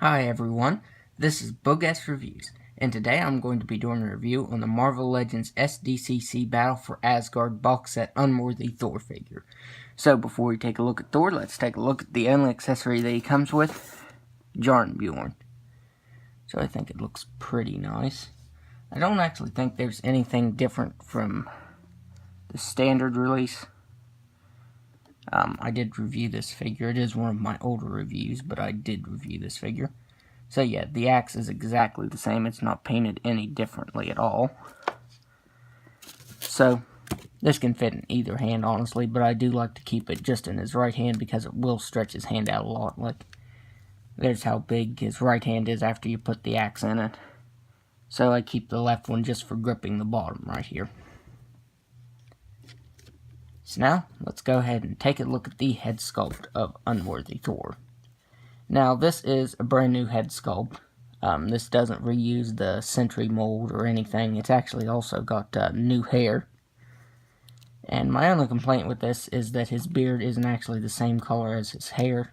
Hi everyone, this is Bogus Reviews, and today I'm going to be doing a review on the Marvel Legends Sdcc Battle for Asgard Boxset Unworthy Thor figure. So before we take a look at Thor, let's take a look at the only accessory that he comes with, Bjorn. So I think it looks pretty nice. I don't actually think there's anything different from the standard release. I did review this figure. It is one of my older reviews, but I did review this figure. So yeah, the axe is exactly the same. It's not painted any differently at all. So, this can fit in either hand, honestly, but I do like to keep it just in his right hand because it will stretch his hand out a lot. Like, there's how big his right hand is after you put the axe in it. So I keep the left one just for gripping the bottom right here. So now, let's go ahead and take a look at the head sculpt of Unworthy Thor. Now, this is a brand new head sculpt. This doesn't reuse the Sentry mold or anything. It's actually also got new hair. And my only complaint with this is that his beard isn't actually the same color as his hair.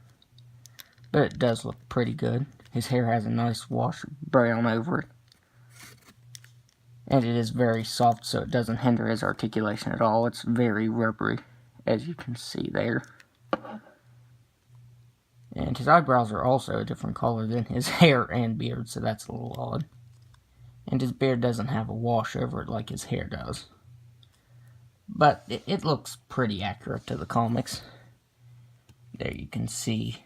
But it does look pretty good. His hair has a nice wash of brown over it. And it is very soft, so it doesn't hinder his articulation at all. It's very rubbery, as you can see there. And his eyebrows are also a different color than his hair and beard, so that's a little odd. And his beard doesn't have a wash over it like his hair does. But it looks pretty accurate to the comics. There you can see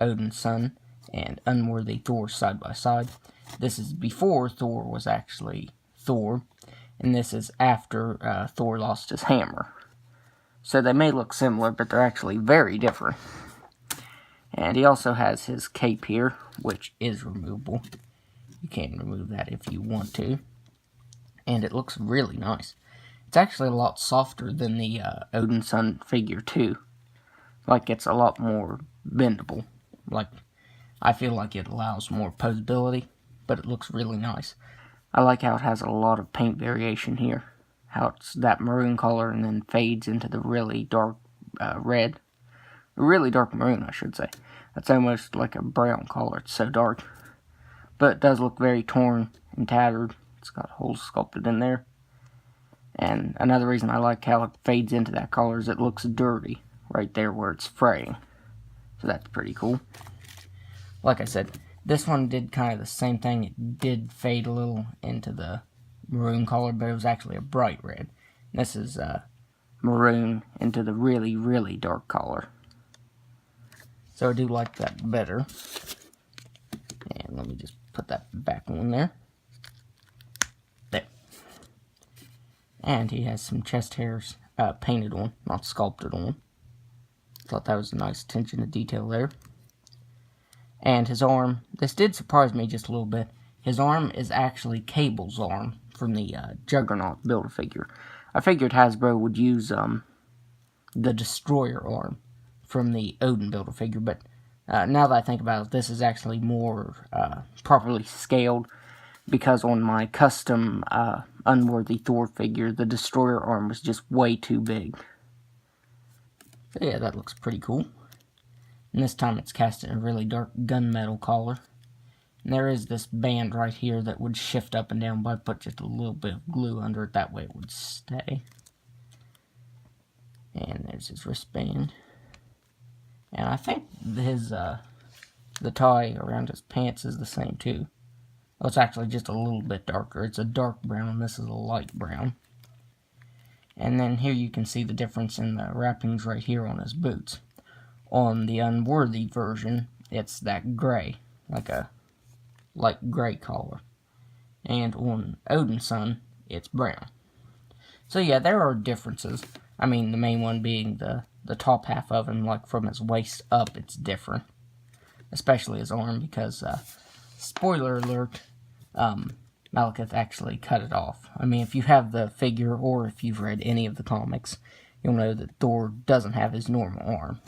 Odin's son and Unworthy Thor side by side. This is before Thor was actually Thor, and this is after Thor lost his hammer. So they may look similar, but they're actually very different. And he also has his cape here, which is removable. You can remove that if you want to. And it looks really nice. It's actually a lot softer than the Odin's son figure too. Like, it's a lot more bendable. Like, I feel like it allows more posability, but it looks really nice. I like how it has a lot of paint variation here. How it's that maroon color and then fades into the really dark red. Really dark maroon, I should say. That's almost like a brown color. It's so dark. But it does look very torn and tattered. It's got holes sculpted in there. And another reason I like how it fades into that color is it looks dirty right there where it's fraying. So that's pretty cool. Like I said, this one did kind of the same thing. It did fade a little into the maroon color, but it was actually a bright red. This is maroon into the really, really dark color. So I do like that better. And let me just put that back on there. There. And he has some chest hairs painted on, not sculpted on. Thought that was a nice attention to detail there. And his arm, this did surprise me just a little bit. His arm is actually Cable's arm from the Juggernaut Build-A-Figure. I figured Hasbro would use the Destroyer arm from the Odin Build-A-Figure, but now that I think about it, this is actually more properly scaled, because on my custom Unworthy Thor figure, the Destroyer arm was just way too big. So yeah, that looks pretty cool. And this time it's cast in a really dark gunmetal color. And there is this band right here that would shift up and down, but I put just a little bit of glue under it, that way it would stay. And there's his wristband. And I think his, the tie around his pants is the same too. Oh, it's actually just a little bit darker. It's a dark brown, and this is a light brown. And then here you can see the difference in the wrappings right here on his boots. On the Unworthy version, it's that gray, like a light gray color. And on Odin's son, it's brown. So yeah, there are differences. I mean, the main one being the top half of him, like from his waist up, it's different. Especially his arm, because, spoiler alert, Malekith actually cut it off. I mean, if you have the figure, or if you've read any of the comics, you'll know that Thor doesn't have his normal arm.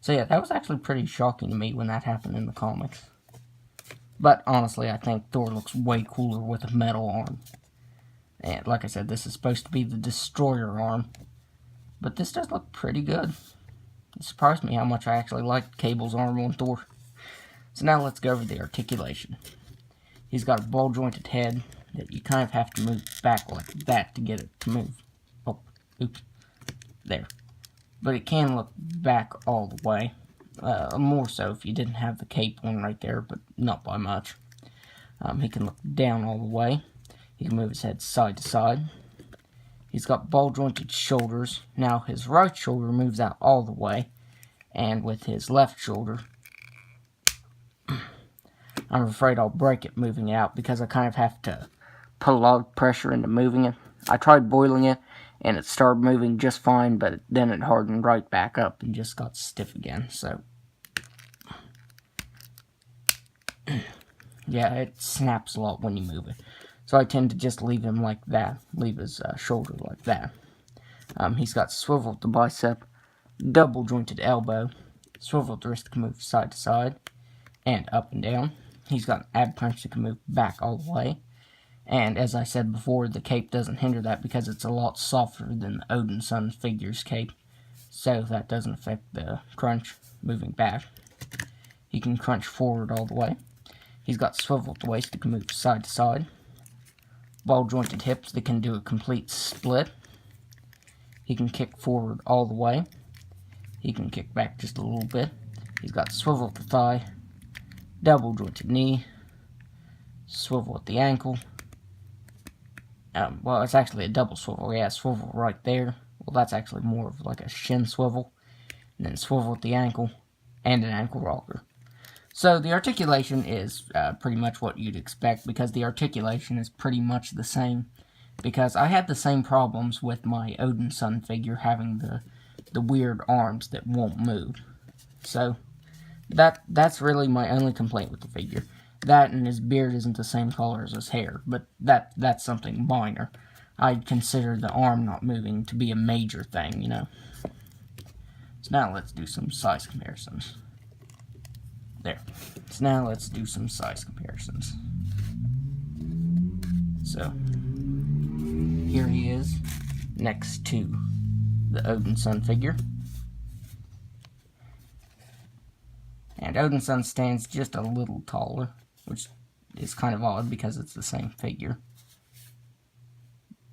So yeah, that was actually pretty shocking to me when that happened in the comics. But honestly, I think Thor looks way cooler with a metal arm. And like I said, this is supposed to be the Destroyer arm. But this does look pretty good. It surprised me how much I actually liked Cable's arm on Thor. So now let's go over the articulation. He's got a ball-jointed head that you kind of have to move back like that to get it to move. Oh, oops. There. But it can look back all the way. More so if you didn't have the cape on right there, but not by much. He can look down all the way. He can move his head side to side. He's got ball-jointed shoulders. Now his right shoulder moves out all the way. And with his left shoulder, I'm afraid I'll break it moving out because I kind of have to put a lot of pressure into moving it. I tried boiling it, and it started moving just fine, but then it hardened right back up and just got stiff again. So, yeah, it snaps a lot when you move it. So I tend to just leave him like that, leave his shoulder like that. He's got swivel at the bicep, double jointed elbow, swivel wrist that can move side to side, and up and down. He's got an ab punch that can move back all the way. And as I said before, the cape doesn't hinder that because it's a lot softer than the Odin Son figure's cape. So that doesn't affect the crunch moving back. He can crunch forward all the way. He's got swivel at the waist that can move side to side. Ball jointed hips that can do a complete split. He can kick forward all the way. He can kick back just a little bit. He's got swivel at the thigh, double jointed knee, swivel at the ankle. Well, it's actually a double swivel. Yeah, swivel right there. Well, that's actually more of like a shin swivel. And then swivel at the ankle, and an ankle rocker. So the articulation is pretty much what you'd expect, because the articulation is pretty much the same. Because I had the same problems with my Odin Son figure, having the weird arms that won't move. So that's really my only complaint with the figure. That and his beard isn't the same color as his hair, but that's something minor. I'd consider the arm not moving to be a major thing, you know. So now let's do some size comparisons. There. So now let's do some size comparisons. So, here he is, next to the Odin Son figure. And Odin Son stands just a little taller, which is kind of odd because it's the same figure.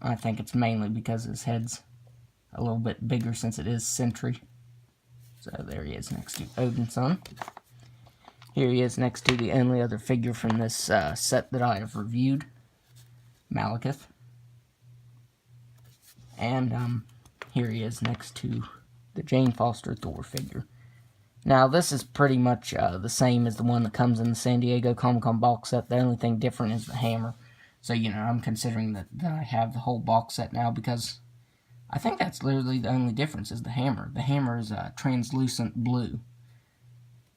I think it's mainly because his head's a little bit bigger since it is Sentry. So there he is next to Odin Son. Here he is next to the only other figure from this set that I have reviewed, Malekith. And here he is next to the Jane Foster Thor figure. Now, this is pretty much the same as the one that comes in the San Diego Comic-Con box set. The only thing different is the hammer. So, you know, I'm considering that I have the whole box set now because I think that's literally the only difference is the hammer. The hammer is translucent blue.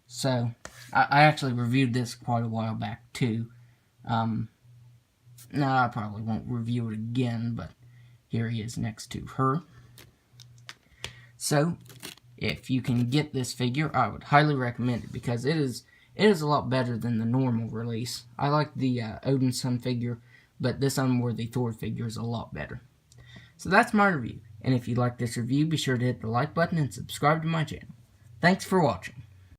So, I actually reviewed this quite a while back, too. No, I probably won't review it again, but here he is next to her. So, if you can get this figure, I would highly recommend it because it is a lot better than the normal release. I like the Odin Son figure, but this Unworthy Thor figure is a lot better. So that's my review, and if you like this review, be sure to hit the like button and subscribe to my channel. Thanks for watching.